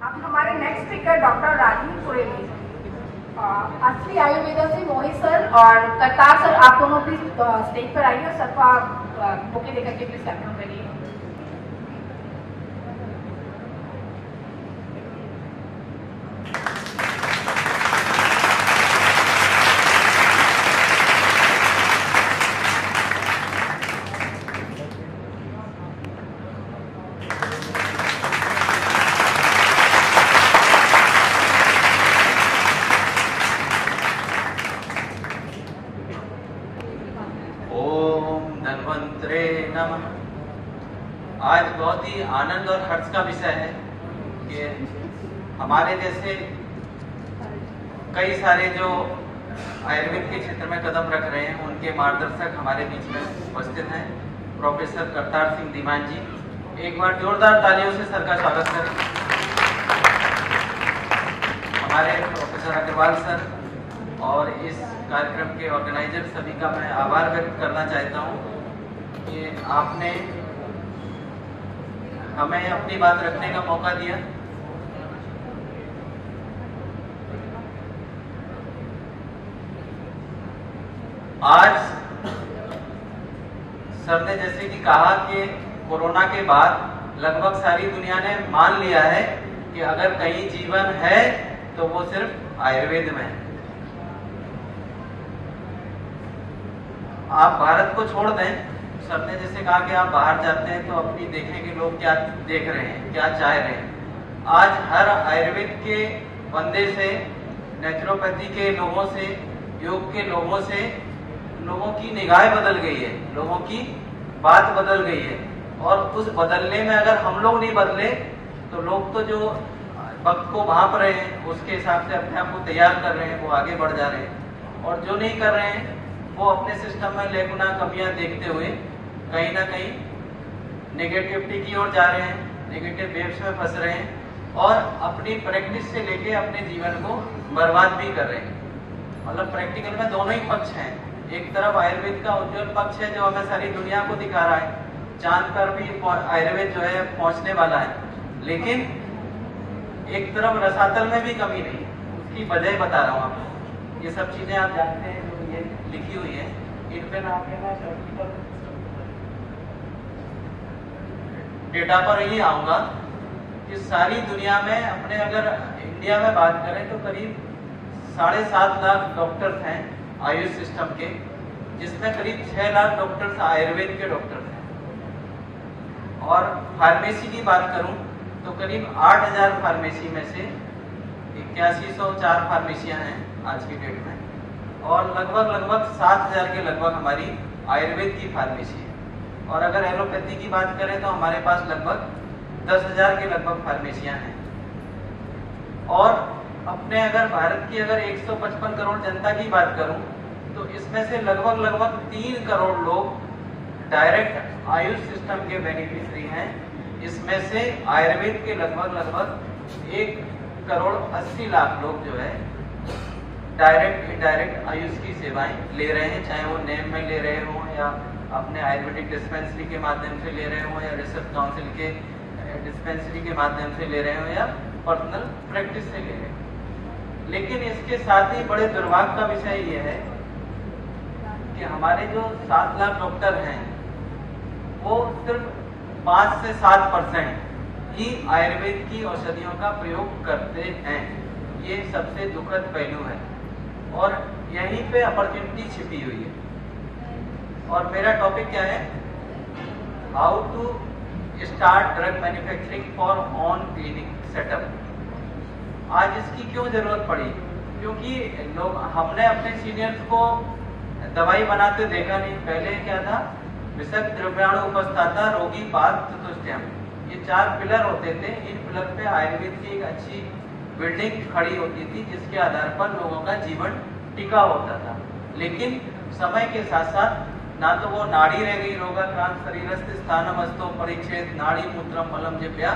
अब हमारे next speaker doctor Rajiv पुरेली, असली आयुर्वेदा से मोहित सर और करतार सर, आप दोनों प्लीज स्टेज पर आइए और सबको आप बुके देकर के प्लीज कैप्टन करिए। आज बहुत ही आनंद और हर्ष का विषय है कि हमारे जैसे कई सारे जो आयुर्वेद के क्षेत्र में कदम रख रहे हैं उनके मार्गदर्शक हमारे बीच में उपस्थित हैं प्रोफेसर करतार सिंह धीमान जी। एक बार जोरदार तालियों से सर का स्वागत करें। हमारे प्रोफेसर अग्रवाल सर और इस कार्यक्रम के ऑर्गेनाइजर सभी का मैं आभार व्यक्त करना चाहता हूँ कि आपने हमें अपनी बात रखने का मौका दिया। आज सर ने जैसे कि कहा कि कोरोना के बाद लगभग सारी दुनिया ने मान लिया है कि अगर कहीं जीवन है तो वो सिर्फ आयुर्वेद में है। आप भारत को छोड़ दें, सर ने जैसे कहा कि आप बाहर जाते हैं तो अपनी देखें कि लोग क्या देख रहे हैं, क्या चाह रहे हैं। आज हर आयुर्वेद के बंदे से, नेचुरोपैथी के लोगों से, योग के लोगों से लोगों की निगाह बदल गई है, लोगों की बात बदल गई है। और उस बदलने में अगर हम लोग नहीं बदले तो लोग तो जो वक्त को भांप रहे हैं उसके हिसाब से अपने आप को तैयार कर रहे हैं, वो आगे बढ़ जा रहे हैं। और जो नहीं कर रहे हैं वो अपने सिस्टम में लेगुना कमियां देखते हुए कहीं ना कहीं नेगेटिविटी की ओर जा रहे हैं, नेगेटिव वेव्स में फंस रहे हैं और अपनी प्रैक्टिस से लेके अपने जीवन को बर्बाद भी कर रहे हैं। मतलब प्रैक्टिकल में दोनों ही पक्ष हैं। एक तरफ आयुर्वेद का उज्जवल पक्ष है जो हमें सारी दुनिया को दिखा रहा है, चांद पर भी आयुर्वेद जो है पहुंचने वाला है, लेकिन एक तरफ रसातल में भी कमी नहीं है। उसकी वजह बता रहा हूँ आपको। ये सब चीजें आप जानते हैं जो ये लिखी हुई है, इन पे नाम लेना डेटा पर ही आऊंगा कि सारी दुनिया में अपने अगर इंडिया में बात करें तो करीब 7.5 लाख डॉक्टर्स हैं आयुष सिस्टम के, जिसमें करीब 6 लाख डॉक्टर्स आयुर्वेद के डॉक्टर्स हैं। और फार्मेसी की बात करूं तो करीब 8000 फार्मेसी में से 8104 फार्मेसियां हैं आज की डेट में, और लगभग 7000 के लगभग हमारी आयुर्वेद की फार्मेसी है। और अगर एलोपैथी की बात करें तो हमारे पास लगभग 10,000 के लगभग फार्मेसियां हैं। और अपने अगर भारत की अगर 155 करोड़ जनता की बात करूं तो इसमें से लगभग 3 करोड़ लोग डायरेक्ट आयुष सिस्टम के बेनिफिशियरी हैं। इसमें से आयुर्वेद के लगभग 1 करोड़ 80 लाख लोग जो है डायरेक्ट इनडायरेक्ट आयुष की सेवाएं ले रहे हैं, चाहे वो नेम में ले रहे हों या अपने आयुर्वेदिक डिस्पेंसरी के माध्यम से ले रहे हों या रिसर्च काउंसिल के डिस्पेंसरी के माध्यम से ले रहे हों या पर्सनल प्रैक्टिस से ले रहे हों। लेकिन इसके साथ ही बड़े दुर्भाग्य का विषय ये है कि हमारे जो 7 लाख डॉक्टर हैं वो सिर्फ 5 से 7% ही आयुर्वेद की औषधियों का प्रयोग करते हैं। ये सबसे दुखद पहलू है और यहीं पे अपॉर्चुनिटी छिपी हुई है। और मेरा टॉपिक क्या है? How to start drug manufacturing for own clinic setup. आज इसकी क्यों जरूरत पड़ी? क्योंकि लोग हमने अपने सीनियर्स को दवाई बनाते देखा नहीं। पहले क्या था? विषक द्रव्याणु उपस्थाता रोगी पाद चतुष्टयम, ये 4 पिलर होते थे। इन पिलर पे आयुर्वेद की एक अच्छी बिल्डिंग खड़ी होती थी जिसके आधार पर लोगों का जीवन टिका होता था। लेकिन समय के साथ साथ ना तो वो नाड़ी रह गई, रोगाक्रांत शरीरस्थ स्थानमस्तो परिच्छेद नाड़ी मूत्रम मलम जिभ्या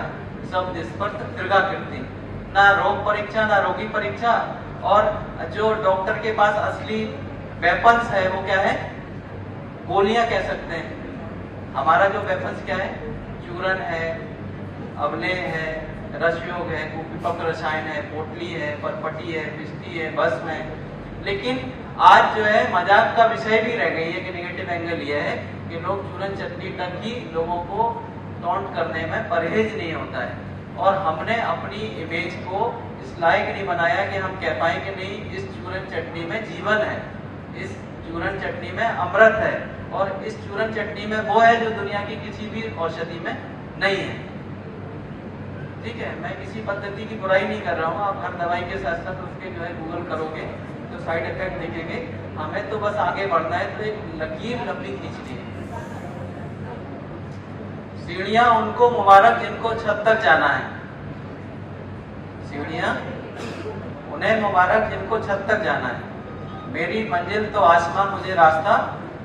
शब्द स्पर्श त्रिगाकृति, ना रोग परीक्षा ना रोगी परीक्षा। और जो डॉक्टर के पास असली वेपन्स है वो क्या है? गोलियां कह सकते हैं। हमारा जो वेपन्स क्या है? चूरन है, अवलेह है, रसयोग है, कुपिपक रसायन है, पोटली है, परपटी है, पिस्ती है, भस्म है। लेकिन आज जो है मजाक का विषय भी रह गई है कि नेगेटिव एंगल ये है कि लोग चूरन चटनी तक ही लोगों को टॉन्ट करने में परहेज नहीं होता है। और हमने अपनी इमेज को इस लायक नहीं बनाया कि हम कह पाए कि नहीं, इस चूरन चटनी में जीवन है, इस चूरन चटनी में अमृत है, और इस चूरन चटनी में वो है जो दुनिया की किसी भी औषधि में नहीं है। ठीक है, मैं किसी पद्धति की बुराई नहीं कर रहा हूँ। आप हर दवाई के साथ साथ उसके जो है गूगल करोगे तो साइड इफेक्ट दिखेंगे। हमें तो बस आगे बढ़ना है, तो एक लकीर लंबी खींचनी है। सीढ़ियां उनको मुबारक जिनको छत तक जाना है, सीढ़ियां उन्हें मुबारक जिनको छत तक जाना है। मेरी मंजिल तो आसमां, मुझे रास्ता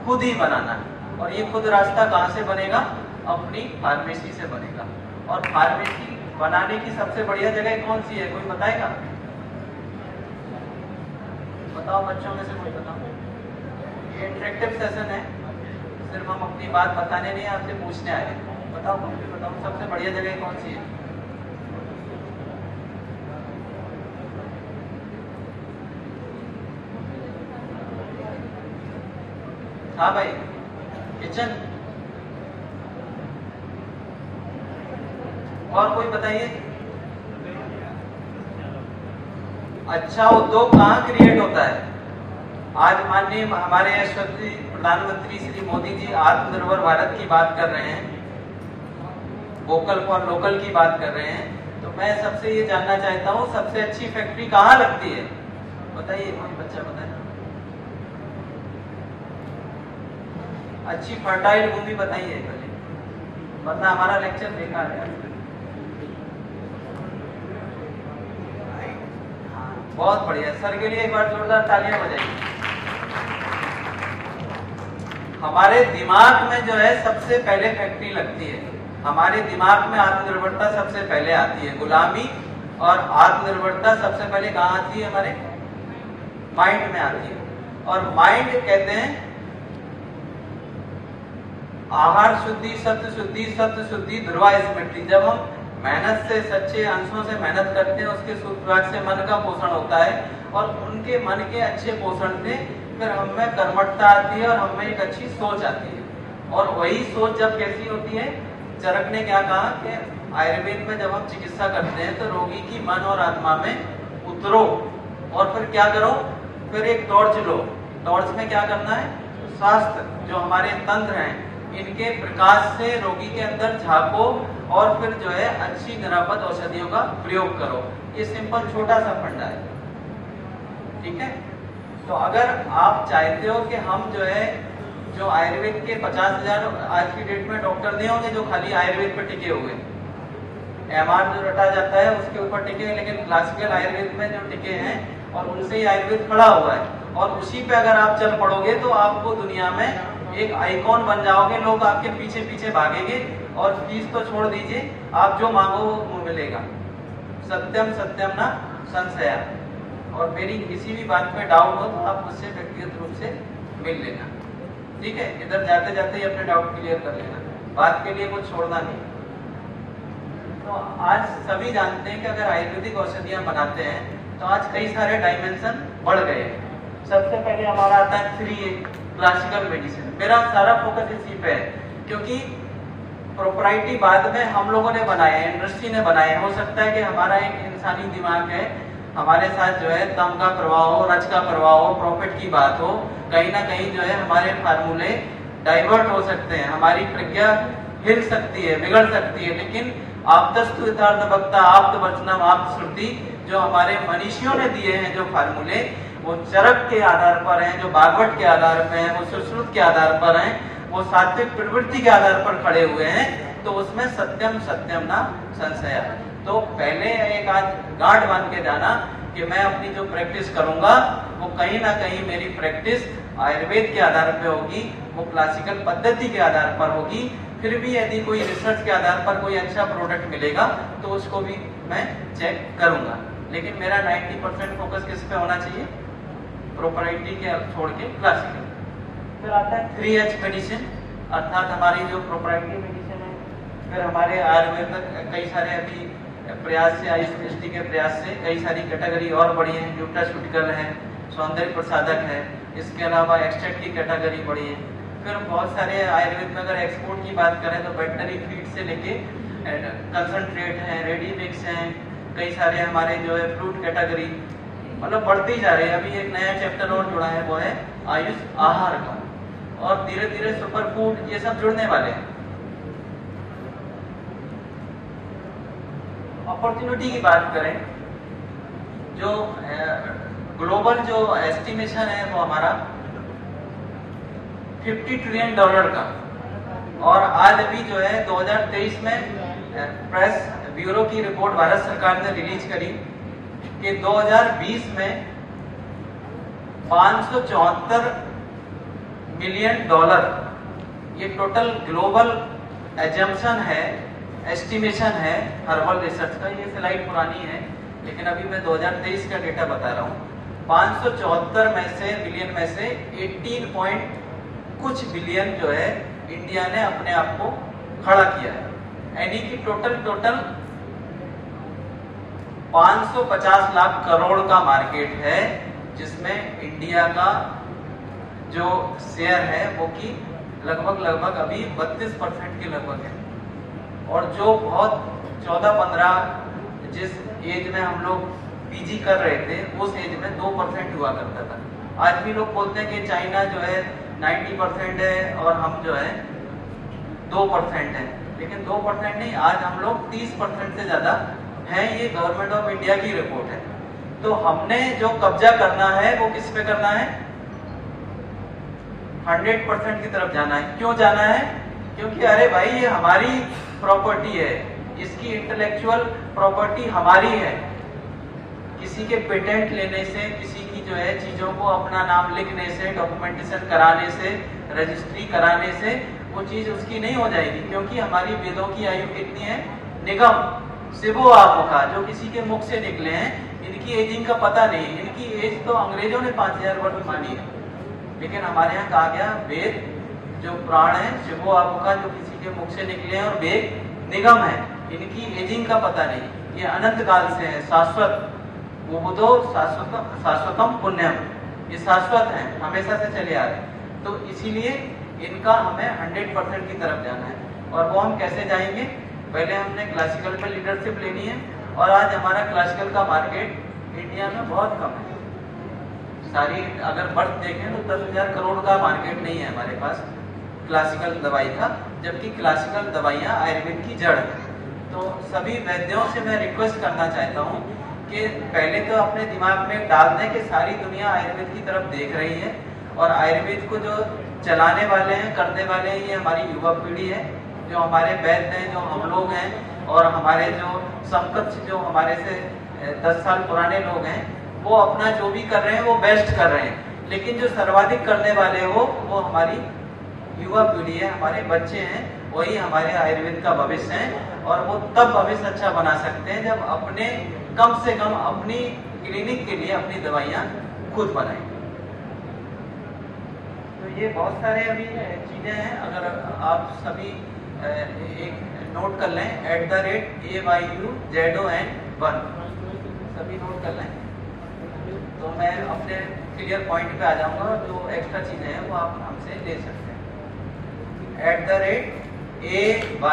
खुद ही बनाना है। और ये खुद रास्ता कहाँ से बनेगा? अपनी फार्मेसी से बनेगा। और फार्मेसी बनाने की सबसे बढ़िया जगह कौन सी है, कोई बताएगा? बताओ बच्चों में से कोई बताओ। ये इंटरेक्टिव सेशन है, सिर्फ हम अपनी बात बताने नहीं, आपसे पूछने आए हैं। बताओ बताओ, सबसे बढ़िया जगह कौन सी है? हाँ भाई, किचन। और कोई बताइए। अच्छा उद्योग कहाँ क्रिएट होता है? आज माननीय हमारे यशस्वी प्रधानमंत्री श्री मोदी जी आत्मनिर्भर भारत की बात कर रहे हैं, वोकल फॉर लोकल की बात कर रहे हैं। तो मैं सबसे ये जानना चाहता हूँ, सबसे अच्छी फैक्ट्री कहाँ लगती है? बताइए, कोई बच्चा बताए। अच्छी फर्टाइल भूमि बताइए पहले, वरना हमारा लेक्चर बेकार है। बहुत बढ़िया, सर के लिए एक बार जोरदार तालियां बजाइए। हमारे दिमाग में जो है सबसे पहले फैक्ट्री लगती है। हमारे दिमाग में आत्मनिर्भरता सबसे पहले आती है। गुलामी और आत्मनिर्भरता सबसे पहले कहाँ आती है? हमारे माइंड में आती है। और माइंड कहते हैं आहार शुद्धि, सत्य शुद्धि, सत्य शुद्धि, ध्रुवा स्मृति। जब हम मेहनत से, सच्चे अंशों से मेहनत करते हैं, उसके सूत्रवाक्य से मन का पोषण होता है, और उनके मन के अच्छे पोषण से फिर हम में कर्मठता आती है और हम में एक अच्छी सोच आती है। और वही सोच जब कैसी होती है, चरक ने क्या कहा कि आयुर्वेद में जब हम चिकित्सा करते हैं तो रोगी की मन और आत्मा में उतरो और फिर क्या करो, फिर एक टॉर्च लो। टॉर्च में क्या करना है? स्वास्थ्य जो हमारे तंत्र हैं इनके प्रकाश से रोगी के अंदर झांको और फिर जो है अच्छी निरापद औषधियों का प्रयोग करो। ये सिंपल छोटा सा फंडा है। ठीक है, तो अगर आप चाहते हो कि हम जो है, जो आयुर्वेद के 50,000 आज की डेट में डॉक्टर नहीं होंगे जो खाली आयुर्वेद पर टिके हुए, एमआर जो रटा जाता है उसके ऊपर टिके हैं, लेकिन क्लासिकल आयुर्वेद में जो टिके हैं और उनसे ही आयुर्वेद खड़ा हुआ है, और उसी पे अगर आप चल पड़ोगे तो आपको दुनिया में एक आइकॉन बन जाओगे। लोग आपके पीछे पीछे भागेंगे और फीस तो छोड़ दीजिए, आप जो मांगो वो मिलेगा। सत्यम सत्यम ना संशया। और मेरी किसी भी बात पे डाउट हो तो आप मुझसे व्यक्तिगत रूप से मिल लेना। ठीक है, इधर जाते जाते ही अपने डाउट क्लियर कर लेना, बात के लिए कुछ छोड़ना नहीं। तो आज सभी जानते हैं कि अगर आयुर्वेदिक औषधियां बनाते हैं तो आज कई सारे डायमेंशन बढ़ गए हैं। सबसे पहले हमारा आता है 3A क्लासिकल मेडिसिन। मेरा सारा फोकस इसी पे है, क्योंकि प्रोप्राइटी बाद में हम लोगों ने बनाया है, इंडस्ट्री ने बनाया है। हो सकता है कि हमारा एक इंसानी दिमाग है, हमारे साथ जो है दम का प्रवाह हो, रज का प्रवाह हो, प्रॉफिट की बात हो, कहीं ना कहीं जो है हमारे फार्मूले डाइवर्ट हो सकते हैं, हमारी प्रज्ञा हिल सकती है, बिगड़ सकती है। लेकिन आप्तस्तु यथार्थ वक्ता, आप्त वचनम आप्त श्रुति जो हमारे मनीषियों ने दिए हैं, जो फार्मूले वो चरक के आधार पर हैं, जो भागवत के आधार पर हैं, वो सुश्रुत के आधार पर हैं, वो सात्विक प्रवृत्ति के आधार पर खड़े हुए हैं। तो उसमें सत्यम सत्यम ना संशया। तो पहले एक आज गांठ बांध के जाना कि मैं अपनी जो प्रैक्टिस करूंगा वो कहीं ना कहीं मेरी प्रैक्टिस आयुर्वेद के आधार पे होगी, वो क्लासिकल पद्धति के आधार पर होगी। फिर भी यदि कोई रिसर्च के आधार पर कोई अच्छा प्रोडक्ट मिलेगा तो उसको भी मैं चेक करूंगा। लेकिन मेरा 90% फोकस किस पे होना चाहिए? प्रोप्राइटी के छोड़ के क्लासिकल। फिर आता है 3H मेडिसिन, अर्थात हमारी जो प्रोप्राइटी मेडिसिन है। फिर हमारे आयुर्वेद में कई सारे अभी प्रयास से, आयुष मिनिस्ट्री के प्रयास से कई सारी कैटेगरी और बढ़ी है। न्यूट्रास्यूटिकल है, सौंदर्य प्रसाधक है, इसके अलावा एक्सट्रैक्ट की कैटेगरी बढ़ी है। फिर बहुत सारे आयुर्वेद में अगर एक्सपोर्ट की बात करें तो वेटनरी फीड से लेके कंसंट्रेट हैं, रेडी मिक्स हैं, कई सारे हमारे जो है फ्रूट कैटेगरी, मतलब बढ़ती जा रही है। अभी एक नया चैप्टर और जुड़ा है, वो है आयुष आहार का, और धीरे धीरे सुपर फूड ये सब जुड़ने वाले हैं। अपॉर्चुनिटी की बात करें, जो ग्लोबल जो एस्टिमेशन है वो हमारा $50 ट्रिलियन का, और आज अभी जो है 2023 में प्रेस ब्यूरो की रिपोर्ट भारत सरकार ने रिलीज करी कि 2020 में $574 मिलियन ये टोटल ग्लोबल एजम्पशन है, एस्टिमेशन है हर्बल रिसर्च का। ये स्लाइड पुरानी है लेकिन अभी मैं 2023 का डेटा बता रहा हूँ। 574 में से बिलियन में से 18 पॉइंट कुछ बिलियन जो है इंडिया ने अपने आप को खड़ा किया है, यानी कि टोटल 550 लाख करोड़ का मार्केट है, जिसमें इंडिया का जो शेयर है वो की लगभग अभी 32% के लगभग है। और जो बहुत 14-15 जिस एज में हम लोग पीजी कर रहे थे उस एज में 2% हुआ करता था। आज भी लोग बोलते हैं कि चाइना जो है 90% है और हम जो है 2% है, लेकिन 2% नहीं, आज हम लोग 30% से ज्यादा हैं। ये गवर्नमेंट ऑफ इंडिया की रिपोर्ट है। तो हमने जो कब्जा करना है वो किस पे करना है? 100% की तरफ जाना है। क्यों जाना है? क्योंकि अरे भाई ये हमारी प्रॉपर्टी है, इसकी इंटेलेक्चुअल प्रॉपर्टी हमारी है। किसी के पेटेंट लेने से, किसी की जो है चीजों को अपना नाम लिखने से, डॉक्यूमेंटेशन कराने से, रजिस्ट्री कराने से वो चीज उसकी नहीं हो जाएगी, क्योंकि हमारी वेदों की आयु कितनी है? निगम शिवो आपोका, जो किसी के मुख से निकले हैं, इनकी एजिंग का पता नहीं। इनकी एज तो अंग्रेजों ने 5000 वर्ष मानी है, लेकिन हमारे यहाँ कहा गया वेद जो प्राण है शिवो आपोका, जो किसी के मुख से निकले हैं, और वेद निगम है, इनकी एजिंग का पता नहीं। ये अनंत काल से है, शाश्वत, वो शाश्वतम पुण्यम, ये शाश्वत है, हमेशा से चले आ रहे। तो इसीलिए इनका हमें 100% की तरफ जाना है। और वो हम कैसे जाएंगे? पहले हमने क्लासिकल पे लीडरशिप लेनी है, और आज हमारा क्लासिकल का मार्केट इंडिया में बहुत कम है। सारी अगर बर्थ देखें तो 10,000 करोड़ का मार्केट नहीं है हमारे पास क्लासिकल दवाई का, जबकि क्लासिकल दवाइयाँ आयुर्वेद की जड़ है। तो सभी वैद्यों से मैं रिक्वेस्ट करना चाहता हूँ कि पहले तो अपने दिमाग में डाल दें कि सारी दुनिया आयुर्वेद की तरफ देख रही है, और आयुर्वेद को जो चलाने वाले हैं, करने वाले हैं, ये हमारी युवा पीढ़ी है, जो हमारे वैद्य हैं, जो हम लोग हैं, और हमारे जो समकक्ष जो हमारे से 10 साल पुराने लोग हैं, वो अपना जो भी कर रहे हैं वो बेस्ट कर रहे हैं। लेकिन जो सर्वाधिक करने वाले हो वो हमारी युवा पीढ़ी है, हमारे बच्चे हैं, वही हमारे आयुर्वेद का भविष्य है। और वो तब भविष्य अच्छा बना सकते हैं जब अपने कम से कम अपनी क्लिनिक के लिए अपनी दवाइयाँ खुद बनाएं। तो ये बहुत सारे अभी चीजें हैं, अगर आप सभी एक नोट कर लें, @AYUZON1 सभी नोट कर लें, तो मैं अपने क्लियर पॉइंट पे आ जाऊंगा। जो एक्स्ट्रा चीजें हैं वो आप हमसे ले सकते हैं।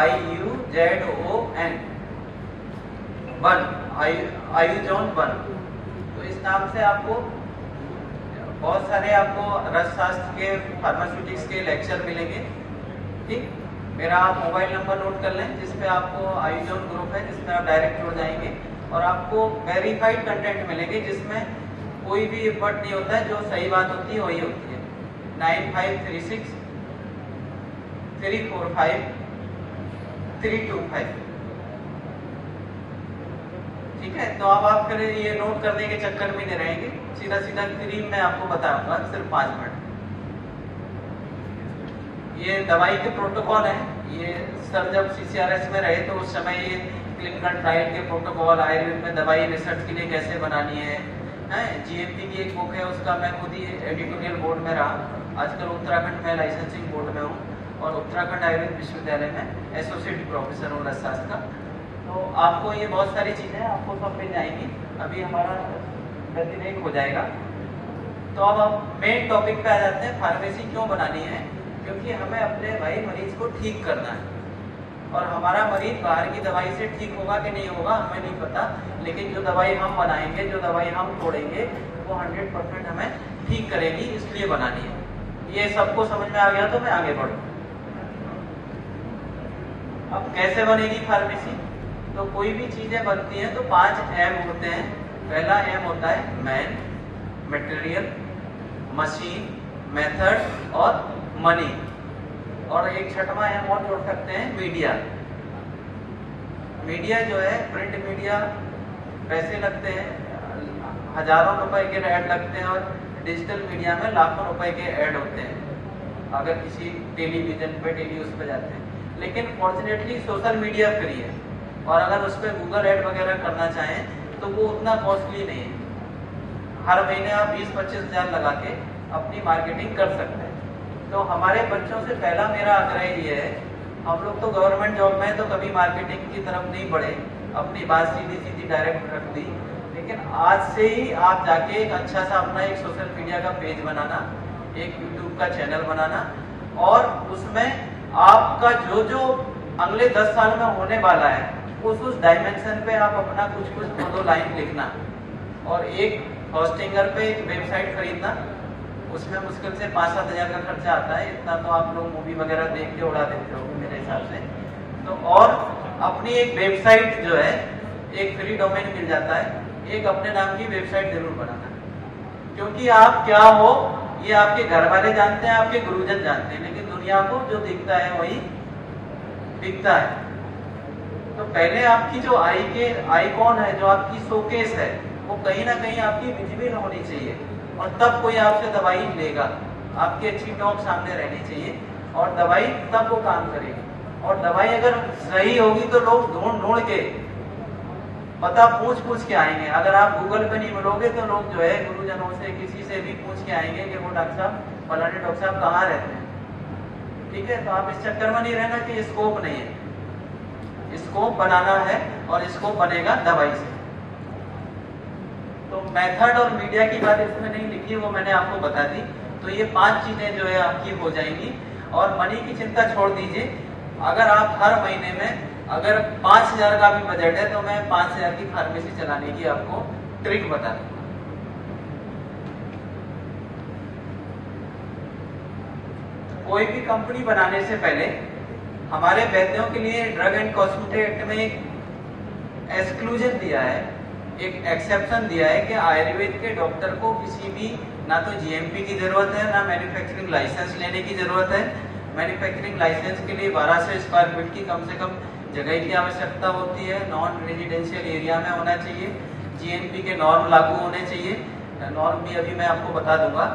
@AYUZON1 आयुजोन1। तो इस नाम से आपको बहुत सारे आपको रसशास्त्र के, फार्मास्यूटिक्स के लेक्चर मिलेंगे। ठीक, मेरा आप मोबाइल नंबर नोट कर लें, जिसपे आपको आयुजोन ग्रुप है, जिसमें आप डायरेक्ट जुड़ जाएंगे, और आपको वेरीफाइड कंटेंट मिलेंगे, जिसमें कोई भी एफर्ट नहीं होता है, जो सही बात होती है वही होती है। 9536 345 325। ठीक है, तो अब आप फिर ये नोट करने के चक्कर में नहीं रहेंगे, सीधा सीधा क्रीम में आपको बताऊंगा सिर्फ 5 मिनट। ये दवाई के प्रोटोकॉल है, ये सर जब CCRS में रहे तो उस समय ये क्लिनिकल ट्रायल के प्रोटोकॉल, आयुर्वेद में दवाई रिसर्च के लिए कैसे बनानी है, GMP की एक बुक है, उसका मैं खुद ही एडिटोरियल बोर्ड में रहा। आजकल उत्तराखंड में लाइसेंसिंग बोर्ड में हूँ, और उत्तराखंड आयुर्वेद विश्वविद्यालय में एसोसिएट प्रोफेसर हूँ रसशास्त्र का। तो आपको ये बहुत सारी चीज़ें आपको सब मिल जाएंगी। अभी हमारा प्रतिदिन हो जाएगा। तो अब हम मेन टॉपिक पे आ जाते हैं, फार्मेसी क्यों बनानी है? क्योंकि हमें अपने भाई मरीज को ठीक करना है, और हमारा मरीज बाहर की दवाई से ठीक होगा कि नहीं होगा हमें नहीं पता, लेकिन जो दवाई हम बनाएंगे, जो दवाई हम तोड़ेंगे, वो 100% हमें ठीक करेगी, इसलिए बनानी है। ये सबको समझ में आ गया तो मैं आगे बढ़ूँ। अब कैसे बनेगी फार्मेसी? तो कोई भी चीजें बनती हैं तो 5 M होते हैं। पहला M होता है मैन, मटेरियल, मशीन, मेथड और मनी, और एक छठवां M और जोड़ सकते हैं मीडिया। मीडिया जो है प्रिंट मीडिया, पैसे लगते हैं, हजारों रुपए के ऐड लगते हैं, और डिजिटल मीडिया में लाखों रुपए के ऐड होते हैं अगर किसी टेलीविजन पे टेली उस पे जाते हैं। लेकिन फॉर्चुनेटली सोशल मीडिया फ्री है, और अगर उस पर गूगल ऐड वगैरह करना चाहें तो वो उतना कॉस्टली नहीं है। हर महीने आप 20-25 हज़ार लगा के अपनी मार्केटिंग कर सकते हैं। तो हमारे बच्चों से पहला मेरा आग्रह ये है, हम लोग तो गवर्नमेंट जॉब में तो कभी मार्केटिंग की तरफ नहीं बढ़े, अपनी बात सीधी सीधी डायरेक्ट रख दी, लेकिन आज से ही आप जाके एक अच्छा सा अपना एक सोशल मीडिया का पेज बनाना, एक यूट्यूब का चैनल बनाना, और उसमें आपका जो जो अगले 10 साल में होने वाला है उस डायमेंशन पे आप अपना कुछ 2 लाइन लिखना, और एक होस्टिंगर पे एक वेबसाइट खरीदना। उसमें मुश्किल से 5-7 हज़ार का खर्चा आता है, इतना तो आप लोग मूवी वगैरह देख के उड़ा देते हो मेरे हिसाब से। तो और अपनी एक वेबसाइट जो है, एक फ्री डोमेन मिल जाता है, एक अपने नाम की वेबसाइट जरूर बनाना, क्योंकि आप क्या हो ये आपके घर वाले जानते हैं, आपके गुरुजन जानते हैं, लेकिन दुनिया को जो दिखता है वही दिखता है। तो पहले आपकी जो आईकॉन है, जो आपकी शोकेस है, वो कहीं ना कहीं आपकी विजिबल होनी चाहिए, और तब कोई आपसे दवाई लेगा। आपकी अच्छी टॉक सामने रहनी चाहिए, और दवाई तब वो काम करेगी। और दवाई अगर सही होगी तो लोग ढूंढ के पता पूछ के आएंगे। अगर आप गूगल पे नहीं मिलोगे तो लोग जो है गुरुजनों से, किसी से भी पूछ के आएंगे कि वो डॉक्टर साहब, फलाने डॉक्टर साहब कहाँ रहते हैं। ठीक है, तो आप इस चक्कर में नहीं रहना कि स्कोप नहीं है, स्कोप बनाना है, और स्कोप बनेगा दवाई से। तो मेथड और मीडिया की बात इसमें नहीं लिखी, वो मैंने आपको बता दी। तो ये 5 चीजें जो है आपकी हो जाएंगी। और मनी की चिंता छोड़ दीजिए, अगर आप हर महीने में अगर 5,000 का भी बजट है तो मैं 5,000 की फार्मेसी चलाने की आपको ट्रिक बता दूंगा। कोई भी कंपनी बनाने से पहले हमारे वैद्यों के लिए ड्रग एंड कॉस्मेटिक एक्ट में एक एक्सक्लूजन दिया है, एक एक्सेप्शन दिया है कि आयुर्वेद के डॉक्टर को किसी भी ना तो जीएमपी की जरूरत है, ना मैन्युफैक्चरिंग लाइसेंस लेने की जरूरत है। मैन्युफैक्चरिंग लाइसेंस के लिए 1200 स्क्वायर फीट की कम से कम जगह की आवश्यकता होती है, नॉन रेजिडेंशियल एरिया में होना चाहिए, जीएमपी के नॉर्म लागू होने चाहिए, नॉर्म भी अभी मैं आपको बता दूंगा।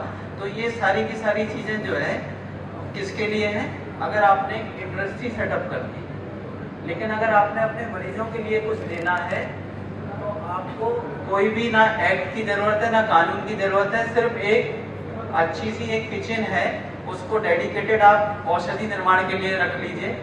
तो ये सारी की सारी चीजें जो है किसके लिए है? अगर आपने इंडस्ट्री सेटअप कर दी, लेकिन अगर आपने अपने मरीजों के लिए कुछ देना है तो आपको कोई भी ना एक्ट की जरूरत है, ना कानून की जरूरत है, सिर्फ एक अच्छी सी एक किचन है, उसको डेडिकेटेड आप औषधि निर्माण के लिए रख लीजिए,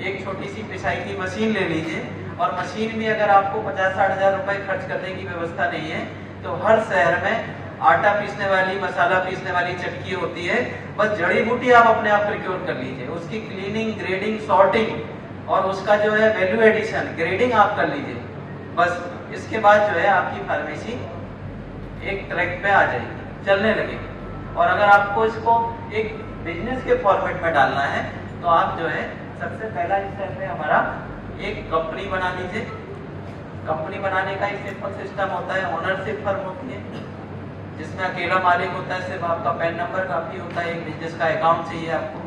एक छोटी सी पिसाई की मशीन ले लीजिए। और मशीन भी अगर आपको 50-60 हज़ार रुपए खर्च करने की व्यवस्था नहीं है तो हर शहर में आटा पीसने वाली, मसाला पीसने वाली चक्की होती है, बस जड़ी बूटी आप अपने आप प्रिक्योर कर लीजिए, उसकी क्लीनिंग, ग्रेडिंग, सॉर्टिंग और उसका जो है वैल्यू एडिशन, ग्रेडिंग आप कर लीजिए। बस इसके बाद जो है आपकी फार्मेसी एक ट्रैक पे आ जाएगी, चलने लगेगी। और अगर आपको इसको एक बिजनेस के फॉर्मेट में डालना है तो आप जो है सबसे पहला स्टेप है हमारा एक कंपनी बना लीजिए। कंपनी बनाने का एक सिंपल सिस्टम होता है, ओनरशिप फर्म होती है जिसमें अकेला मालिक होता है, सिर्फ आपका पैन नंबर काफी होता है, एक बिजनेस का अकाउंट चाहिए आपको।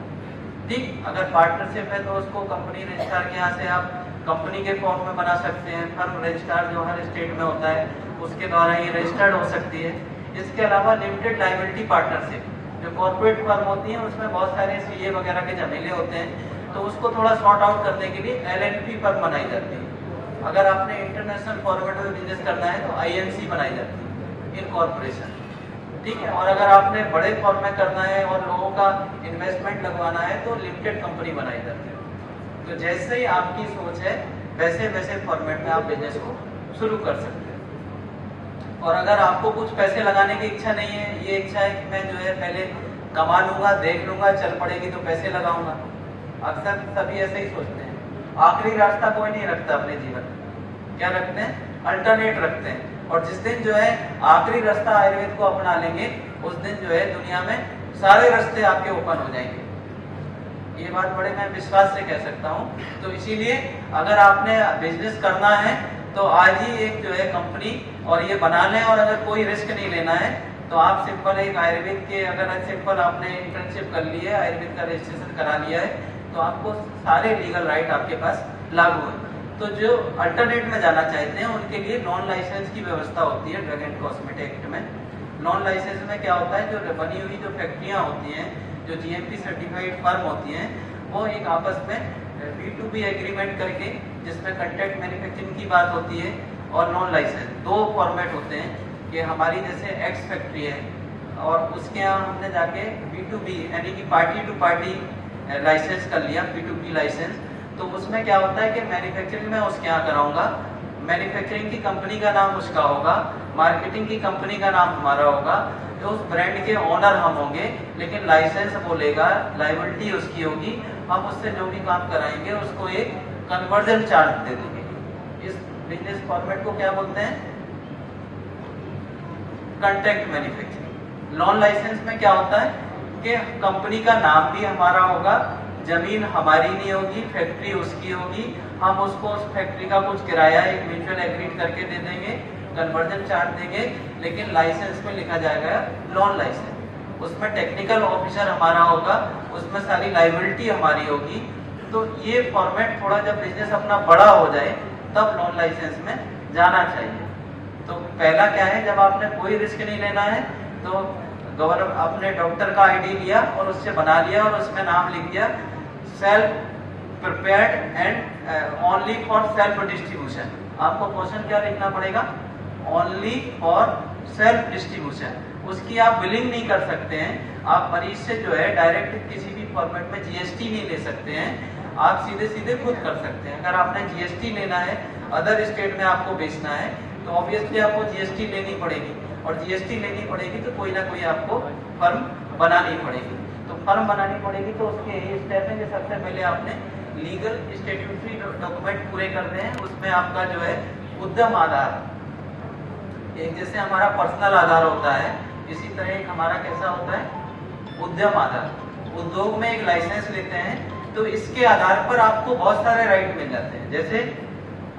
ठीक, अगर पार्टनरशिप है तो उसको कंपनी रजिस्ट्रार के यहाँ से आप कंपनी के फॉर्म में बना सकते हैं। फर्म रजिस्ट्रार जो हर स्टेट में होता है उसके द्वारा ये रजिस्टर्ड हो सकती है। इसके अलावा लिमिटेड लायबिलिटी पार्टनरशिप जो कॉर्पोरेट फर्म होती है उसमें बहुत सारे सीए वगैरह के झमेले होते हैं, तो उसको थोड़ा सॉर्ट आउट करने के लिए एलएलपी फर्म बनाई जाती है। अगर आपने इंटरनेशनल फॉर्मेट में बिजनेस करना है तो आईएनसी बनाई जाती है, इनकॉर्पोरेशन। ठीक है, और अगर आपने बड़े फॉर्म में करना है और लोगों का इन्वेस्टमेंट लगवाना है तो लिमिटेड कंपनी बनाई जाती है। तो जैसे ही आपकी सोच है वैसे वैसे फॉर्मेट में आप बिजनेस को शुरू कर सकते हैं। और अगर आपको कुछ पैसे लगाने की इच्छा नहीं है, ये इच्छा है कि मैं जो है पहले कमा लूंगा, देख लूंगा, चल पड़ेगी तो पैसे लगाऊंगा, अक्सर सभी ऐसे ही सोचते हैं। आखिरी रास्ता कोई नहीं रखता अपने जीवन में, क्या रखते हैं? अल्टरनेट रखते हैं। और जिस दिन जो है आखिरी रास्ता आयुर्वेद को अपना लेंगे, उस दिन जो है दुनिया में सारे रास्ते आपके ओपन हो जाएंगे। ये बात बड़े मैं विश्वास से कह सकता हूँ। तो इसीलिए अगर आपने बिजनेस करना है तो आज ही एक जो है कंपनी और ये बना लें, और अगर कोई रिस्क नहीं लेना है तो आप सिंपल एक आयुर्वेद के, अगर सिंपल आपने इंटर्नशिप कर ली है, आयुर्वेद का रजिस्ट्रेशन करा लिया है, तो आपको सारे लीगल राइट आपके पास लागू है। तो जो अल्टरनेट में जाना चाहते हैं उनके लिए नॉन लाइसेंस की व्यवस्था होती है ड्रग एंड कॉस्मेटिक एक्ट में। नॉन लाइसेंस में क्या होता है, जो बनी हुई जो फैक्ट्रियां होती हैं, जो जीएमपी सर्टिफाइड फर्म होती हैं, वो एक आपस में B2B एग्रीमेंट करके, जिसमें कंट्रैक्ट मैन्युफैक्चरिंग की बात होती है और नॉन लाइसेंस, दो फॉर्मेट होते हैं कि हमारी जैसे एक्स फैक्ट्री है और उसके यहाँ हमने जाके B2B यानी कि पार्टी टू पार्टी लाइसेंस कर लिया, B2B लाइसेंस। तो उसमें क्या होता है कि मैन्युफैक्चरिंग में उसके यहाँ कराऊंगा, मैन्युफैक्चरिंग की कंपनी का नाम उसका होगा, मार्केटिंग की कंपनी का नाम हमारा होगा, तो उस ब्रांड के ओनर हम होंगे, लेकिन लाइसेंस वो लेगा, लायबिलिटी उसकी होगी, हम उससे जो भी काम कराएंगे उसको एक कन्वर्जन चार्ज दे देंगे। इस बिजनेस फॉर्मेट को क्या बोलते हैं? Contract manufacturing. नॉन लाइसेंस में क्या होता है कि कंपनी का नाम भी हमारा होगा, जमीन हमारी नहीं होगी, फैक्ट्री उसकी होगी, हम उसको उस फैक्ट्री का कुछ किराया एक म्यूचुअल एग्रीड करके दे देंगे, कन्वर्जन चार्ज देंगे, लेकिन लाइसेंस में लिखा जाएगा नॉन लाइसेंस। उसमें टेक्निकल ऑफिसर हमारा होगा, उसमें सारी लायबिलिटी हमारी होगी। तो ये फॉर्मेट थोड़ा जब बिजनेस अपना बड़ा हो जाए तब नॉन लाइसेंस में जाना चाहिए। तो पहला क्या है, जब आपने कोई रिस्क नहीं लेना है तो गवर्नमेंट आपने डॉक्टर का आईडी लिया और उससे बना लिया और उसमें नाम लिख दिया self prepared and only for self distribution. आपको क्वेश्चन क्या लिखना पड़ेगा? Only for self distribution. उसकी आप बिलिंग नहीं कर सकते हैं, आप मरीज से जो है डायरेक्ट किसी भी फॉर्मेट में जीएसटी नहीं ले सकते हैं, आप सीधे सीधे खुद कर सकते हैं। अगर आपने जीएसटी लेना है, अदर स्टेट में आपको बेचना है, तो ऑब्वियसली आपको जीएसटी लेनी पड़ेगी, और जीएसटी लेनी पड़ेगी तो कोई ना कोई आपको फर्म बनानी पड़ेगी। तो फर्म बनानी पड़ेगी तो उसके यही स्टेप है कि सबसे पहले आपने लीगल स्टेट्यूटरी डॉक्यूमेंट पूरे करने हैं। उसमें आपका जो है उद्यम आधार, एक जैसे हमारा पर्सनल आधार होता है, इसी तरह एक हमारा कैसा होता है? उद्यम आधार। उद्योग में एक लाइसेंस लेते हैं तो इसके आधार पर आपको बहुत सारे राइट मिल जाते हैं। जैसे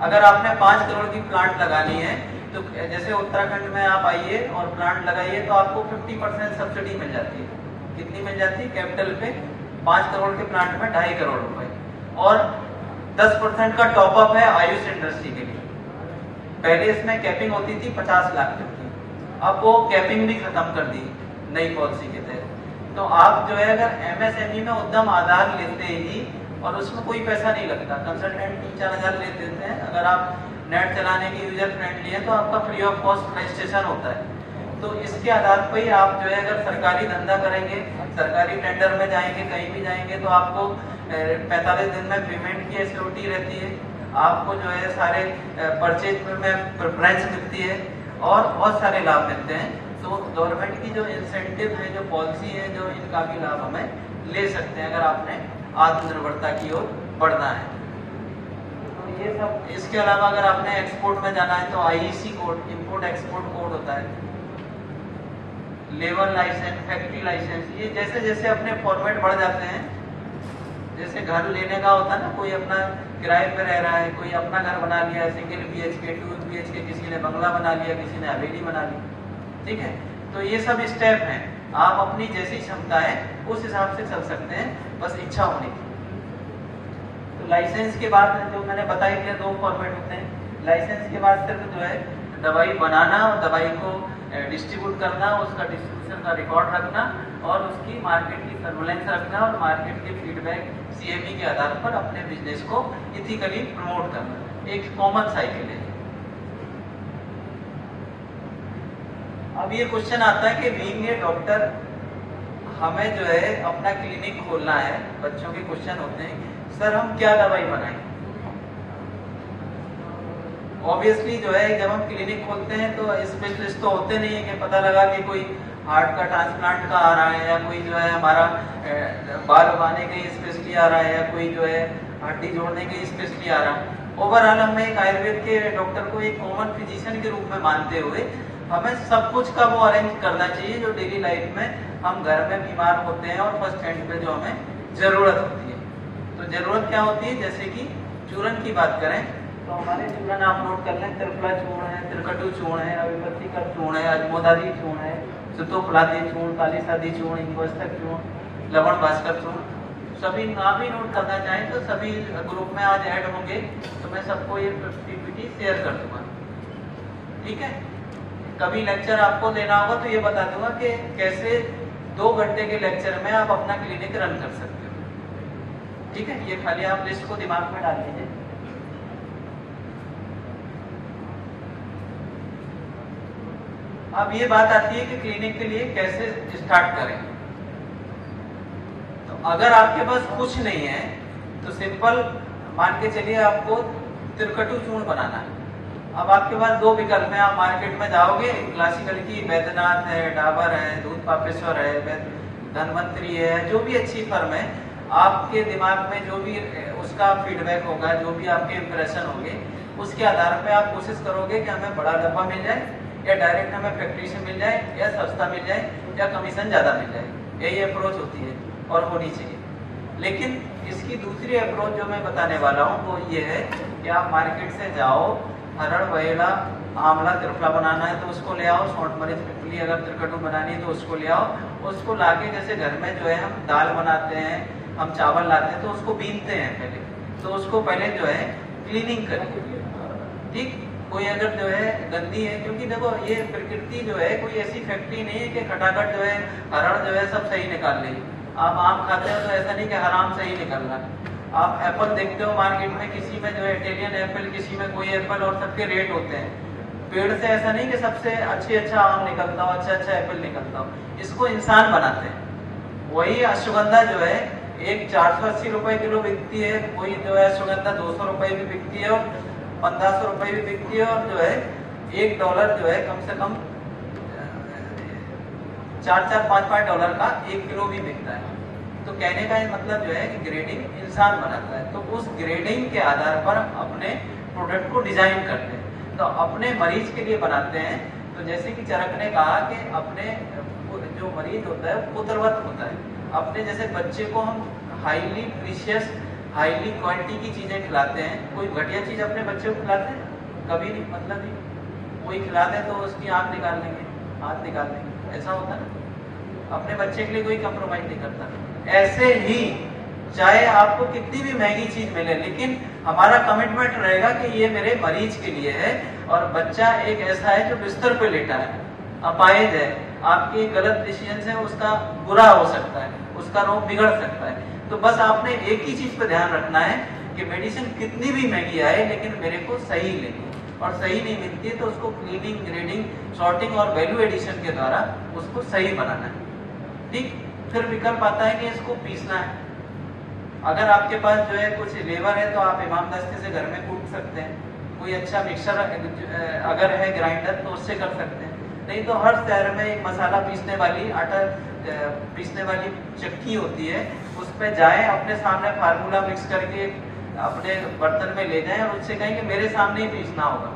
अगर आपने 5 करोड़ की प्लांट लगानी है, तो जैसे उत्तराखंड में आप आइए और प्लांट लगाइए तो आपको 50% सब्सिडी मिल जाती है। कितनी मिल जाती है? कैपिटल पे 5 करोड़ के प्लांट में 2.5 करोड़ रुपए, और 10% का टॉपअप है आयुष इंडस्ट्री के लिए। पहले इसमें कैपिंग होती थी 50 लाख तक की, अब वो कैपिंग भी खत्म कर दी नई पॉलिसी के तहत। तो आप जो है अगर एमएसएमई में उद्यम आधार लेते ही, और उसमें कोई पैसा नहीं लगता, कंसल्टेंट 3-4 हजार ले देते हैं, अगर आप नेट चलाने की यूजर फ्रेंडली है तो आपका फ्री ऑफ कॉस्ट रजिस्ट्रेशन होता है। तो इसके आधार पर ही आप जो है अगर सरकारी धंधा करेंगे, सरकारी टेंडर में जाएंगे, कहीं भी जाएंगे, तो आपको 45 दिन में पेमेंट की एश्योरिटी रहती है, आपको जो है सारे परचेज में प्रेफरेंस मिलती है और बहुत सारे लाभ मिलते हैं। तो गवर्नमेंट की जो इंसेंटिव है, जो पॉलिसी है, जो इनका भी लाभ हमें ले सकते हैं अगर आपने आत्मनिर्भरता की ओर बढ़ना है। तो ये सब, इसके अलावा अगर आपने एक्सपोर्ट में जाना है तो IEC code, import export code होता है, लेबर लाइसेंस, फैक्ट्री लाइसेंस, ये जैसे जैसे अपने फॉर्मेट बढ़ जाते हैं, जैसे घर लेने का होता है ना, कोई अपना किराए पे रह रहा है, कोई अपना घर बना लिया, सिंगल बीएचके, 2 बीएचके, किसी ने बंगला बना लिया, किसी ने हवेली बना ली, ठीक है। तो ये सब स्टेप हैं, आप अपनी जैसी क्षमता है उस हिसाब से चल सकते हैं, बस इच्छा होने की। तो लाइसेंस के बाद जो मैंने बताया कि 2 फॉर्मेट होते हैं। लाइसेंस के बाद सिर्फ जो है दवाई बनाना और दवाई को डिस्ट्रीब्यूट करना, उसका डिस्ट्रीब्यूशन का रिकॉर्ड रखना और उसकी मार्केट की सर्वेलेंस रखना और मार्केट के फीडबैक सीएमई के आधार पर अपने बिजनेस को इथिकली प्रमोट करना, एक कॉमन साइकिल है। अब ये क्वेश्चन आता है कि बीइंग ए डॉक्टर हमें जो है अपना क्लिनिक खोलना है, बच्चों के क्वेश्चन होते हैं, सर हम क्या दवाई बनाएं? ऑब्वियसली जो है जब हम क्लिनिक खोलते हैं तो स्पेशलिस्ट तो होते नहीं है कि पता लगा कि कोई हार्ट का ट्रांसप्लांट का आ रहा है, या कोई जो है हमारा बाल उगाने के स्पेशली आ रहा है, या कोई जो है हड्डी जोड़ने के स्पेशली आ रहा है। ओवरऑल हम एक आयुर्वेद के डॉक्टर को एक कॉमन फिजिशियन के रूप में मानते हुए हमें सब कुछ का वो अरेंज करना चाहिए जो डेली लाइफ में हम घर में बीमार होते हैं और फर्स्ट हैंड पे जो हमें जरूरत होती है। तो जरूरत क्या होती है, जैसे कि चूर्ण की बात करें तो हमारे चूर्ण आप नोट कर लें, त्रिफला चूर्ण है, त्रिकटु चूर्ण है, अभिपत्ति का चूर्ण है, अजमोदादी चूर्ण है, सुतोफलादी चूर्ण, काली सादी चूर्ण, इंगोस्तक चूर्ण, लवण भास्कर चूर्ण। सभी नाम ही नोट करना चाहें तो सभी ग्रुप में आज ऐड होंगे, तो मैं सबको ये पीपीटी शेयर कर दूंगा। ठीक है, कभी लेक्चर आपको देना होगा तो ये बता दूंगा कि कैसे 2 घंटे के लेक्चर में आप अपना क्लिनिक रन कर सकते हो। ठीक है, ये खाली आप लिस्ट को दिमाग में डाल लीजिए। अब ये बात आती है कि क्लिनिक के लिए कैसे स्टार्ट करें। तो अगर आपके पास कुछ नहीं है तो सिंपल मान के चलिए आपको त्रिकटु चूर्ण बनाना है। अब आपके पास 2 विकल्प हैं, आप मार्केट में जाओगे, क्लासिकल की वैद्यनाथ है, डाबर है, दूध पापेश्वर है, धनवंतरी है, जो भी अच्छी फर्म है, आपके दिमाग में जो भी उसका फीडबैक होगा, जो भी आपके इंप्रेशन होंगे, उसके आधार पे आप कोशिश करोगे कि हमें बड़ा डब्बा मिल जाए, या डायरेक्ट हमें फैक्ट्री से मिल जाए, या सस्ता मिल जाए, या कमीशन ज्यादा मिल जाए। यही अप्रोच होती है और होनी चाहिए। लेकिन इसकी दूसरी अप्रोच जो मैं बताने वाला हूँ वो ये है कि आप मार्केट से जाओ, हरड़, बहेड़ा, आंवला, त्रिफला बनाना है तो उसको ले आओ, सौंठ, मरीच, पिपली अगर त्रिकटु बनानी है तो उसको ले आओ। उसको लाके जैसे घर में जो है हम दाल बनाते हैं, हम चावल लाते हैं तो उसको बीनते हैं पहले, तो उसको पहले जो है क्लीनिंग करिए। ठीक, कोई अगर जो है गंदी है, क्योंकि देखो ये प्रकृति जो है कोई ऐसी फैक्ट्री नहीं है कि खटाखट जो है हरड़ जो है सब सही निकाल लेगी। आप आम खाते हो तो ऐसा नहीं कि हराम सही निकल रहा है। आप एप्पल देखते हो मार्केट में, किसी में जो है इटालियन एप्पल, किसी में कोई एप्पल, और सबके रेट होते हैं। पेड़ से ऐसा नहीं कि सबसे अच्छा आम निकलता हो, अच्छा एप्पल निकलता हो, इसको इंसान बनाते हैं। वही अश्वगंधा जो है एक 480 रुपए किलो बिकती है, कोई जो है अश्वगंधा 200 रुपए भी बिकती है, और 1500 रुपए भी बिकती है, और जो है $1 जो है कम से कम $4-5 का 1 किलो भी बिकता है। तो कहने का मतलब जो है कि ग्रेडिंग इंसान बनाता है, तो उस ग्रेडिंग के आधार पर अपने प्रोडक्ट को डिजाइन करते हैं। तो अपने मरीज के लिए बनाते हैं। तो जैसे कि चरक ने कहा कि अपने जो मरीज होता है पुत्रवत होता है, अपने जैसे बच्चे को हम हाईली प्रीशियस, हाईली क्वालिटी की चीजें खिलाते हैं। कोई घटिया चीज अपने बच्चे को खिलाते हैं? कभी नहीं, मतलब नहीं। कोई खिला दे तो उसकी आंख निकाल देंगे, हाथ निकाल देंगे, ऐसा होता है। अपने बच्चे के लिए कोई कंप्रोमाइज नहीं करता। ऐसे ही चाहे आपको कितनी भी महंगी चीज मिले, लेकिन हमारा कमिटमेंट रहेगा कि ये मेरे मरीज के लिए है। और बच्चा एक ऐसा है जो बिस्तर पे लेटा है, अपाहिज है, आपकी गलत डिसीजन से उसका बुरा हो सकता है, उसका रोग बिगड़ सकता है। तो बस आपने एक ही चीज पे ध्यान रखना है कि मेडिसिन कितनी भी महंगी आए लेकिन मेरे को सही लेनी, और सही नहीं मिलती है तो उसको क्लीनिंग, ग्रेडिंग, सॉर्टिंग और वैल्यू एडिशन के द्वारा उसको सही बनाना है। ठीक, फिर विकल्प आता है कि इसको पीसना है। अगर आपके पास जो है कुछ लेबर है तो आप इमाम दस्ते से घर में कूट सकते हैं। कोई अच्छा मिक्सर अगर है ग्राइंडर तो उससे कर सकते हैं। नहीं तो हर शहर में एक मसाला पीसने वाली, आटा पीसने वाली चक्की होती है, उस पर जाए, अपने सामने फार्मूला मिक्स करके अपने बर्तन में ले जाएं और उससे कहें कि मेरे सामने ही पीसना होगा,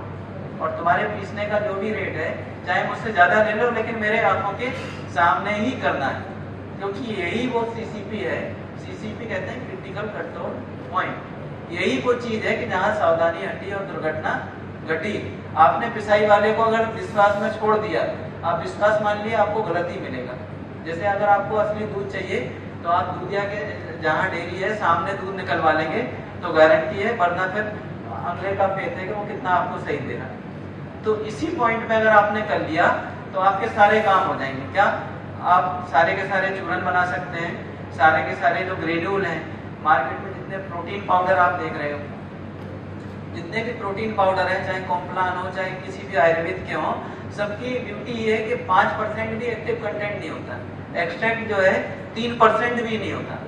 और तुम्हारे पीसने का जो भी रेट है चाहे मुझसे ज्यादा ले लो लेकिन मेरे आंखों के सामने ही करना है। क्योंकि यही वो सीसीपी है, सीसीपी कहते हैं क्रिटिकल कंट्रोल पॉइंट। यही वो चीज है कि जहां सावधानी हटी और दुर्घटना घटी। आपने पिसाई वाले को अगर विश्वास में छोड़ दिया, आप विश्वास मान लिया, आपको गलत ही मिलेगा। जैसे अगर आपको असली दूध चाहिए तो आप दूधिया के जहाँ डेयरी है सामने दूध निकलवा लेंगे तो गारंटी है, वरना फिर अगले का फेथ है कि वो कितना आपको सही दे रहा है। तो इसी पॉइंट में अगर आपने कर लिया तो आपके सारे काम हो जाएंगे। क्या आप सारे के सारे चूर्ण बना सकते हैं, सारे के सारे जो ग्रेन्यूल हैं, मार्केट में जितने प्रोटीन पाउडर आप देख रहे हो, जितने भी प्रोटीन पाउडर हैं, चाहे कॉम्प्लान हो चाहे किसी भी आयुर्वेद के हो, सबकी ब्यूटी ये है कि 5% भी एक्टिव कंटेंट नहीं होता, एक्सट्रैक्ट जो है 3% भी नहीं होता।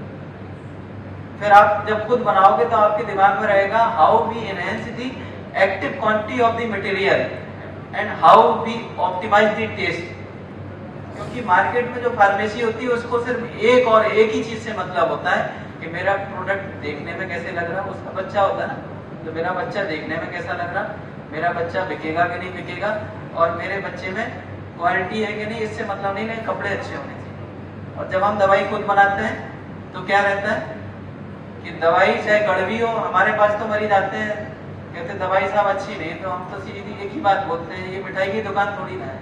फिर आप जब खुद बनाओगे तो आपके दिमाग में रहेगा how we enhance the active quantity of the material and how we optimise the test. क्योंकि मार्केट में जो फार्मेसी होती है उसको सिर्फ एक और एक ही चीज से मतलब होता है कि मेरा प्रोडक्ट देखने में कैसे लग रहा है, उसका बच्चा होता है ना, तो मेरा बच्चा देखने में कैसा लग रहा, मेरा बच्चा बिकेगा कि नहीं बिकेगा, और मेरे बच्चे में क्वालिटी है कि नहीं, इससे मतलब नहीं, कपड़े अच्छे होने चाहिए। और जब हम दवाई खुद बनाते हैं तो क्या रहता है कि दवाई चाहे कड़वी हो, हमारे पास तो मरीज आते हैं कहते दवाई साहब अच्छी नहीं, तो हम तो सीधी एक ही बात बोलते हैं, ये मिठाई की दुकान थोड़ी ना है,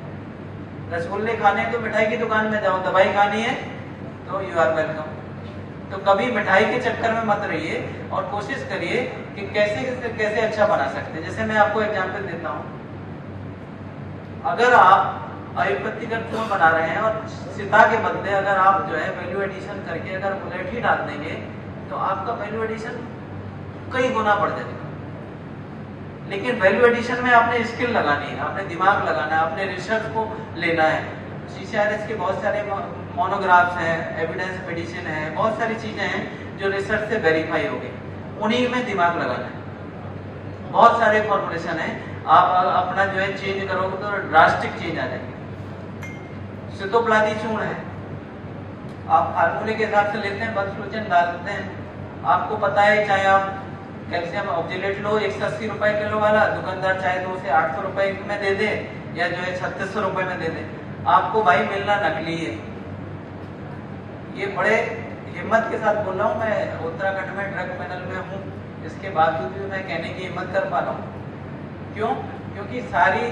रसगुल्ले खाने तो मिठाई की दुकान में जाओ, दवाई खानी है तो यू आर वेलकम। तो कभी मिठाई के चक्कर में मत रहिए और कोशिश करिए कि कैसे अच्छा बना सकते हैं। जैसे मैं आपको एग्जांपल देता हूँ, अगर आप आयुर्वेदिक चूर्ण बना रहे हैं और सीता के बदले अगर आप जो है वैल्यू एडिशन करके अगर मुलेठी डाल देंगे तो आपका वैल्यू एडिशन कई गुना बढ़ जाएगा। लेकिन वैल्यू एडिशन में आपने स्किल लगानी है, आपने दिमाग लगाना है, आपने रिसर्च को लेना है। CCRH के बहुत सारे मोनोग्राफ्स हैं, एविडेंस मेडिसिन है, बहुत सारी चीजें हैं जो रिसर्च से वेरीफाई हो गई, उन्हीं में दिमाग लगाना है। बहुत सारे फॉर्मुलेशन है, आप अपना जो है चेंज करोगे तो ड्रास्टिक चेंज आ जाएगी। सितोप्लादी चूर्ण है, आप फार्मूले के हिसाब से लेते हैं, बंसलोचन डालते हैं, आपको पता है चाहे आप कैल्शियम ऑक्जेलेट लो 180 रुपए किलो वाला, दुकानदार चाहे तो उसे 800 रुपए में दे दे या जो है 3600 रुपए में दे दे, आपको भाई मिलना नकली है। ये बड़े हिम्मत के साथ बोल रहा हूँ, मैं उत्तराखंड में ड्रग पैनल में हूँ, इसके बावजूद भी मैं कहने की हिम्मत कर पा रहा हूँ। क्यों? क्योंकि सारी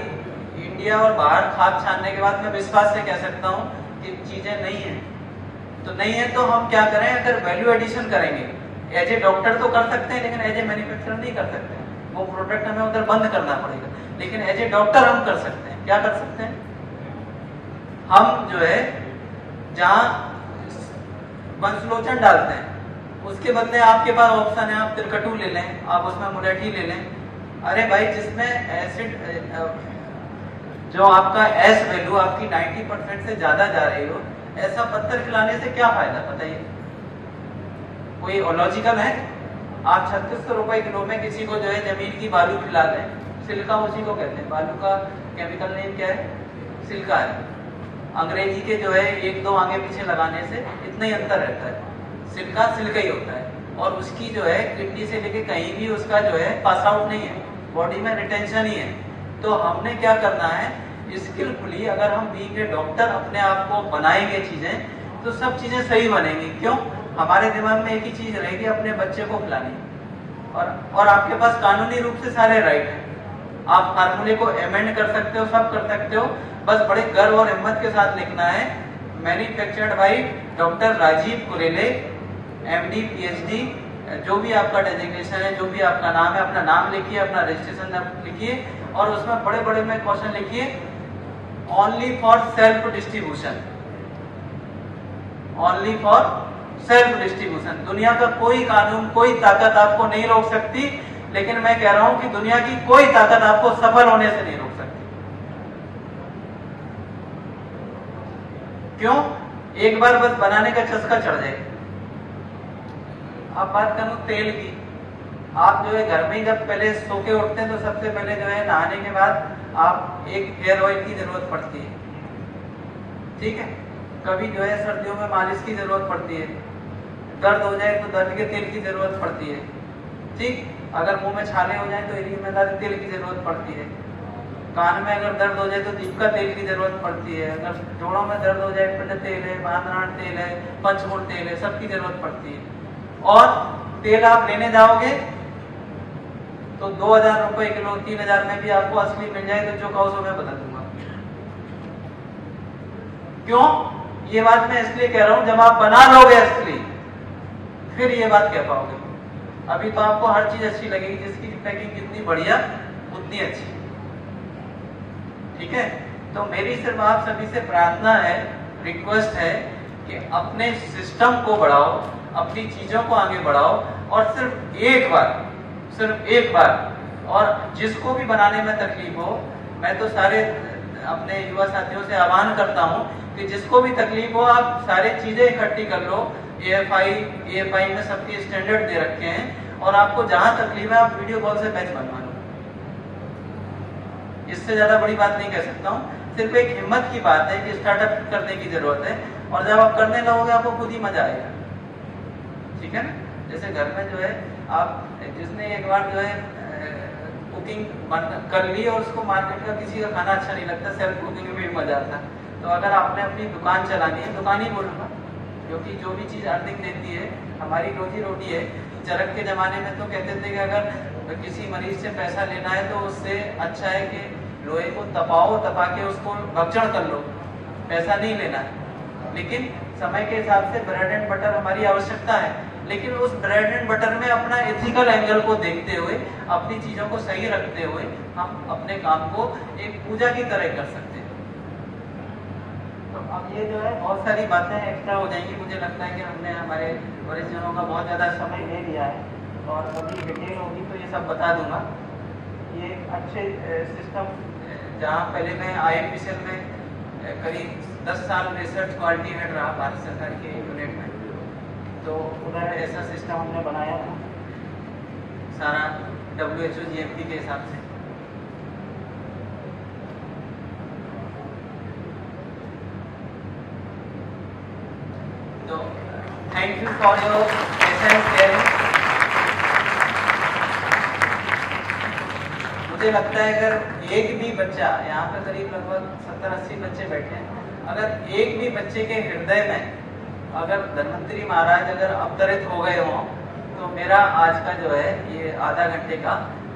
इंडिया और बाहर खाद छानने के बाद मैं विश्वास से कह सकता हूँ कि चीजें नहीं है। तो नहीं है तो हम क्या करें, अगर वैल्यू एडिशन करेंगे, एज ए डॉक्टर तो कर सकते हैं लेकिन एज ए मैन्युफैक्चरर नहीं कर सकते, वो प्रोडक्ट हमें उधर बंद करना पड़ेगा। लेकिन एज ए डॉक्टर हम कर सकते हैं। क्या कर सकते हैं? हम जो है जहां बंसलोचन डालते हैं उसके बदले आपके पास ऑप्शन है, आप तिलकटू ले लें, आप उसमें मुलेठी ले लें। अरे भाई, जिसमें एसिड जो आपका एस वैल्यू आपकी 90% से ज्यादा जा रही हो, ऐसा पत्थर खिलाने से क्या फायदा बताइए? कोई लॉजिकल है? आप 3600 रुपए किलो में किसी को जो है जमीन की बालू खिला दें, सिल्का उसी को कहते हैं, बालू का केमिकल नेम क्या है? सिल्का है। अंग्रेजी के जो है 1-2 आगे पीछे लगाने से इतना ही अंतर रहता है, सिल्का सिल्का ही होता है। और उसकी जो है किडनी से लेके कहीं भी उसका जो है पास आउट नहीं है, बॉडी में रिटेंशन ही है। तो हमने क्या करना है, स्किलफुली अगर हम बी के डॉक्टर अपने आप को बनाएंगे चीजें, तो सब चीजें सही बनेंगी। क्यों? हमारे दिमाग में एक ही चीज रहेगी, अपने बच्चे को खिलानी। और आपके पास कानूनी रूप से सारे राइट हैं, आप फार्मूले को अमेंड कर सकते हो, सब कर सकते हो। बस बड़े गर्व और हिम्मत के साथ लिखना है, manufactured by doctor Rajiv Kurele, MD PhD, जो भी आपका डेजिग्नेशन है, जो भी आपका नाम है, अपना नाम लिखिए, अपना रजिस्ट्रेशन लिखिए, और उसमें बड़े बड़े में क्वेश्चन लिखिए, only for self distribution, only for self distribution. दुनिया का कोई कानून, कोई ताकत आपको नहीं रोक सकती, लेकिन मैं कह रहा हूं कि दुनिया की कोई ताकत आपको सफल होने से नहीं रोक सकती। क्यों? एक बार बस बनाने का चस्का चढ़ जाएगा। अब बात करूं तेल की, आप जो है घर में जब पहले सो के उठते हैं तो सबसे पहले जो है नहाने के बाद आप एक हेयर ऑयल की जरूरत पड़ती है, ठीक है? कभी जो है सर्दियों में मालिश की जरूरत पड़ती है, दर्द हो जाए तो दर्द के तेल की जरूरत पड़ती है, ठीक? अगर मुंह में छाले हो जाए तो एलिमेंटारी तेल की जरूरत पड़ती है, कान में अगर दर्द हो जाए तो दीप का तेल की जरूरत पड़ती है, अगर जोड़ों में दर्द हो जाए पिंड तेल है, बांधनाट तेल है, पंचमूल तेल है, सबकी जरूरत पड़ती है। और तेल आप लेने जाओगे तो 2000 रुपए किलो, 3000 में भी आपको असली मिल जाए तो जो खाओ सो मैं बता दूंगा। क्यों? ये बात मैं इसलिए कह रहा हूं, जब आप बना लोगे असली, फिर ये बात कह पाओगे। अभी तो आपको हर चीज अच्छी लगेगी, जिसकी पैकिंग जितनी बढ़िया उतनी अच्छी, ठीक है? तो मेरी सिर्फ आप सभी से प्रार्थना है, रिक्वेस्ट है कि अपने सिस्टम को बढ़ाओ, अपनी चीजों को आगे बढ़ाओ, और सिर्फ एक बार, और जिसको भी बनाने में तकलीफ हो, मैं तो सारे अपने युवा साथियों से आह्वान करता हूं कि जिसको भी तकलीफ हो, आप सारी चीजें इकट्ठी कर लो। AFI में सबके स्टैंडर्ड दे रखे हैं, और आपको जहां तकलीफ है आप वीडियो कॉल से बैच बनवा लो, इससे ज्यादा बड़ी बात नहीं कह सकता हूँ। सिर्फ एक हिम्मत की बात है कि स्टार्टअप करने की जरूरत है, और जब आप करने लगोगे आपको खुद ही मजा आएगा। ठीक है ना? जैसे घर में जो है आप, जिसने एक बार जो है कुकिंग कर ली और उसको मार्केट का किसी का खाना अच्छा नहीं लगता, सेल्फ कुकिंग में भी मजा आता है। तो अगर आपने अपनी दुकान चलानी है, दुकान ही बोलूँगा, क्योंकि जो भी चीज़ अर्निंग देती है हमारी रोजी रोटी है। चरक के ज़माने में तो कहते थे कि अगर किसी मरीज से पैसा लेना है तो उससे अच्छा है कि लोहे को तपाओ, तपा के उसको भक्षण कर लो, पैसा नहीं लेना है। लेकिन समय के हिसाब से ब्रेड एंड बटर हमारी आवश्यकता है, लेकिन उस ब्रेड एंड बटर में अपना एथिकल एंगल को देखते हुए, अपनी चीज़ों को सही रखते हुए हम अपने काम को एक पूजा की तरह कर सकते हैं। तो अब ये जो है बहुत सारी बातें एक्स्ट्रा हो जाएंगी। मुझे लगता है कि हमने हमारे वरिष्ठजनों का बहुत ज़्यादा समय ले लिया है, और अभी डिटेल होगी तो ये सब बता दूंगा। ये अच्छे सिस्टम, जहाँ पहले मैं IMPCL में करीब 10 साल रिसर्च क्वालिटी हेड रहा भारत सरकार के यूनिट में, तो उधर ऐसा सिस्टम हमने बनाया था सारा WHO GMP के हिसाब से। तो thank you for your patience hearing. मुझे लगता है अगर एक भी बच्चा, यहाँ पे करीब लगभग 70-80 बच्चे बैठे हैं, अगर एक भी बच्चे के हृदय में अगर धन्वंतरी महाराज अगर अवतरित हो गए हों, तो मेरा आज का जो है ये आधा घंटे का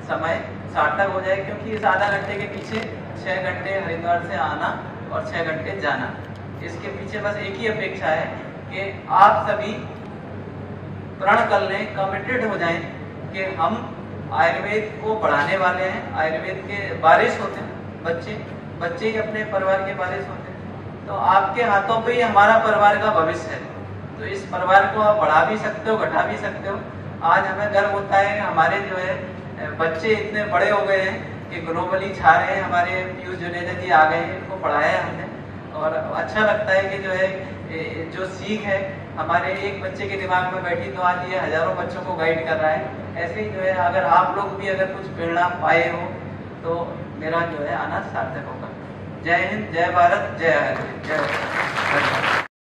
समय सार्थक हो जाए। क्योंकि इस आधा घंटे के पीछे 6 घंटे हरिद्वार से आना और 6 घंटे जाना, इसके पीछे बस एक ही अपेक्षा है कि आप सभी प्रण कर लें, कमिटेड हो जाएं कि हम आयुर्वेद को बढ़ाने वाले हैं। आयुर्वेद के वारिस होते हैं बच्चे ही अपने परिवार के वारिस होते हैं। तो आपके हाथों पे ही हमारा परिवार का भविष्य है। तो इस परिवार को आप बढ़ा भी सकते हो, घटा भी सकते हो। आज हमें गर्व होता है हमारे जो है बच्चे इतने बड़े हो गए हैं कि ग्लोबली छा रहे हैं। हमारे पीयूष जुनेजा जी आ गए हैं, इनको पढ़ाया है हमने, और अच्छा लगता है कि जो है जो सीख है हमारे एक बच्चे के दिमाग में बैठी, तो आज ये हजारों बच्चों को गाइड कर रहा है। ऐसे ही जो है अगर आप लोग भी अगर कुछ प्रेरणा पाए हो तो मेरा जो है आना सार्थक होगा। जय हिंद, जय भारत, जय हरिद्वार, जय।